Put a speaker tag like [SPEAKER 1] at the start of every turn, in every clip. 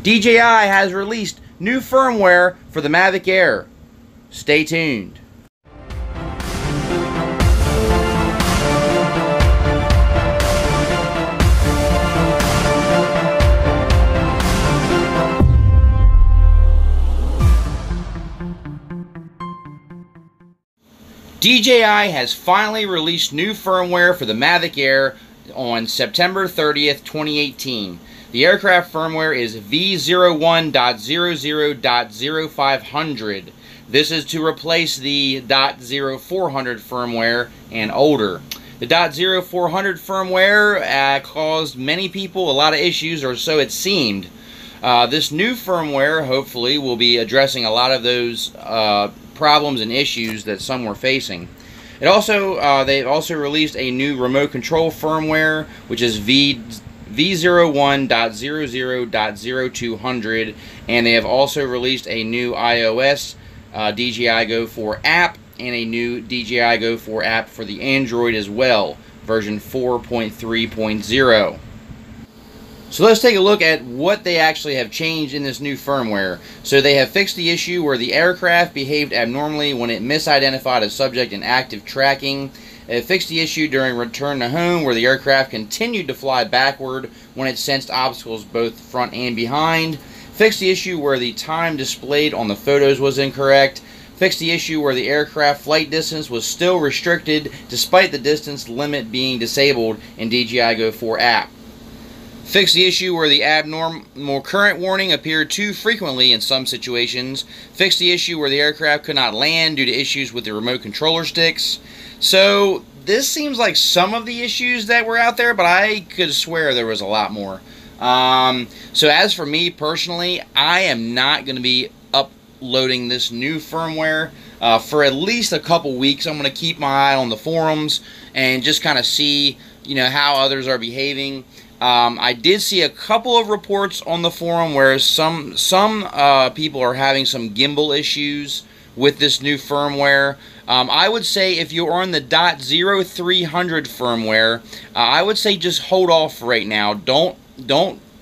[SPEAKER 1] DJI has released new firmware for the Mavic Air. Stay tuned. DJI has finally released new firmware for the Mavic Air on September 30th, 2018. The aircraft firmware is V01.00.0500. This is to replace the .0400 firmware and older. The .0400 firmware caused many people a lot of issues, or so it seemed. This new firmware hopefully will be addressing a lot of those problems and issues that some were facing. They've also released a new remote control firmware, which is V01.00.0200, and they have also released a new iOS DJI Go 4 app and a new DJI Go 4 app for the Android as well, version 4.3.0. So let's take a look at what they actually have changed in this new firmware. So they have fixed the issue where the aircraft behaved abnormally when it misidentified a subject in active tracking. They fixed the issue during return to home where the aircraft continued to fly backward when it sensed obstacles both front and behind. Fixed the issue where the time displayed on the photos was incorrect. Fixed the issue where the aircraft flight distance was still restricted despite the distance limit being disabled in DJI Go 4 app. Fixed the issue where the abnormal current warning appeared too frequently in some situations. Fixed the issue where the aircraft could not land due to issues with the remote controller sticks. So this seems like some of the issues that were out there, but I could swear there was a lot more. So as for me personally, I am not going to be uploading this new firmware for at least a couple weeks. I'm going to keep my eye on the forums and just kind of see, how others are behaving. I did see a couple of reports on the forum where some people are having some gimbal issues with this new firmware. I would say if you're on the .0300 firmware, I would say just hold off right now. Don't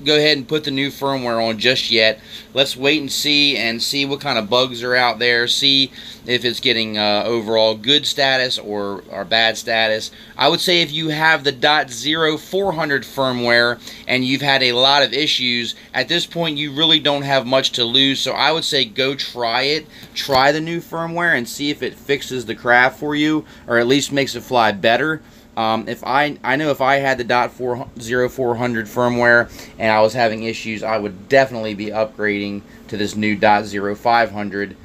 [SPEAKER 1] go ahead and put the new firmware on just yet. Let's wait and see what kind of bugs are out there, see if it's getting overall good status or bad status. I would say if you have the .0400 firmware and you've had a lot of issues, at this point you really don't have much to lose, so I would say go try it. Try the new firmware and see if it fixes the craft for you, or at least makes it fly better. If I know if I had the .0400 firmware and I was having issues, I would definitely be upgrading to this new .0500.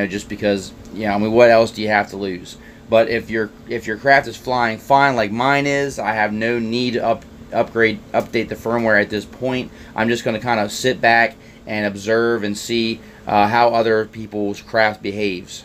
[SPEAKER 1] Just because, what else do you have to lose? But if your craft is flying fine like mine is, I have no need to update the firmware at this point. I'm just going to kind of sit back and observe and see how other people's craft behaves.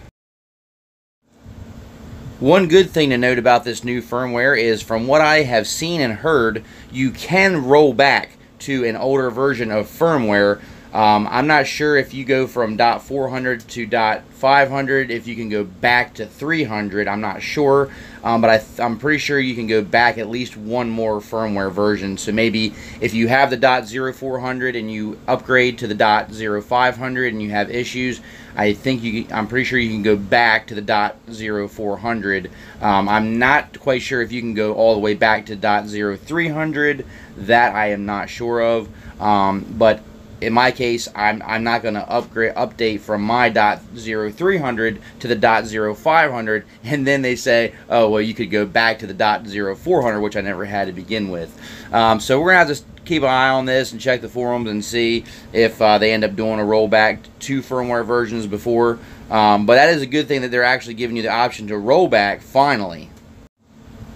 [SPEAKER 1] One good thing to note about this new firmware is, from what I have seen and heard, you can roll back to an older version of firmware. I'm not sure if you go from .400 to .500, if you can go back to 300. I'm not sure, but I'm pretty sure you can go back at least one more firmware version. So maybe if you have the .0400 and you upgrade to the .0500 and you have issues, I'm pretty sure you can go back to the .0400. I'm not quite sure if you can go all the way back to .0300. That I am not sure of. But in my case, I'm not going to update from my .0300 to the .0500, and then they say, oh well, you could go back to the .0400, which I never had to begin with. So we're going to have to keep an eye on this and check the forums and see if they end up doing a rollback to firmware versions before. But that is a good thing that they're actually giving you the option to roll back finally.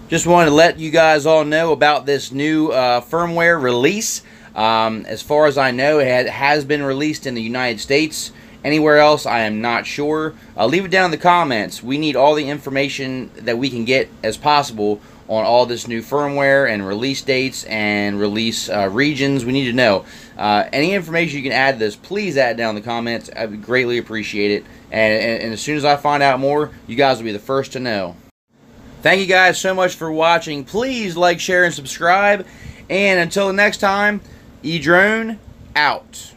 [SPEAKER 1] Just wanted to let you guys all know about this new firmware release. As far as I know, it has been released in the United States. Anywhere else, I am not sure. Leave it down in the comments. We need all the information that we can get as possible on all this new firmware and release dates and release regions. We need to know. Any information you can add to this, please add it down in the comments. I would greatly appreciate it. And as soon as I find out more, you guys will be the first to know. Thank you guys so much for watching. Please like, share, and subscribe. And until the next time, edrone out.